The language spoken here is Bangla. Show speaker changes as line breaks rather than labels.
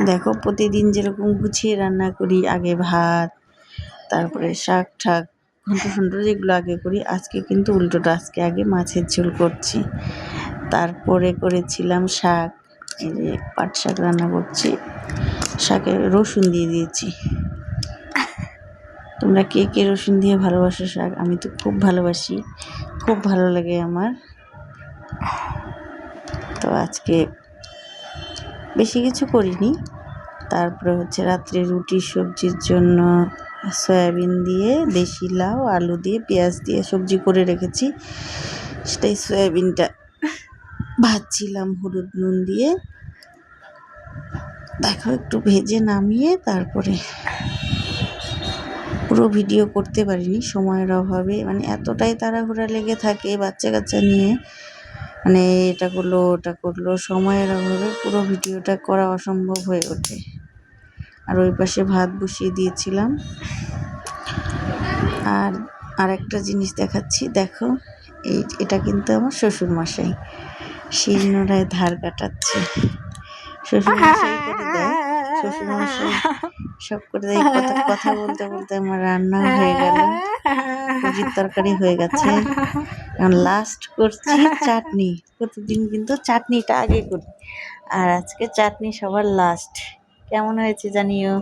দেখো প্রতিদিন যেরকম গুছিয়ে রান্না করি, আগে ভাত, তারপরে শাক ঠাক ঘন্ট ফন্ট যেগুলো আগে করি, আজকে কিন্তু উল্টোটা। আজকে আগে মাছের ঝোল করছি, তারপরে করেছিলাম শাক। এই যে পাট শাক রান্না করছি, শাকে রসুন দিয়ে দিয়েছি। তোমরা কে কে রসুন দিয়ে ভালোবাসো শাক? আমি তো খুব ভালোবাসি, খুব ভালো লাগে আমার। তো আজকে বেশি কিছু করিনি। তারপরে হচ্ছে রাত্রে রুটি সবজির জন্য সয়াবিন দিয়ে, দেশি লাউ, আলু দিয়ে, পেঁয়াজ দিয়ে সবজি করে রেখেছি। সেটাই সয়াবিনটা ভাজছিলাম হলুদ নুন দিয়ে। দেখো একটু ভেজে নামিয়ে তারপরে পুরো ভিডিও করতে পারিনি সময়ের অভাবে, মানে এতটাই তাড়াহুড়া লেগে থাকে বাচ্চা কাচ্চা নিয়ে, মানে এটা করলো ওটা করলো, সময়ের অভাবে পুরো ভিডিওটা করা অসম্ভব হয়ে ওঠে। আর ওই পাশে ভাত বসিয়ে দিয়েছিলাম। আর একটা জিনিস দেখাচ্ছি, দেখো এটা কিন্তু আমার শ্বশুরমশাই শিলনোড়ায় ধার কাটাচ্ছে। শ্বশুরমশাই করে দেয়, শ্বশুরমশাই সব করে দেয়। কথা বলতে বলতে আমার রান্না হয়ে গেল, মুরগির তরকারি হয়ে গেছে। এখন লাস্ট করছি চাটনি। প্রতিদিন কিন্তু চাটনিটা আগে করি, আর আজকে চাটনি সবার লাস্ট। কেমন হয়েছে জানিও।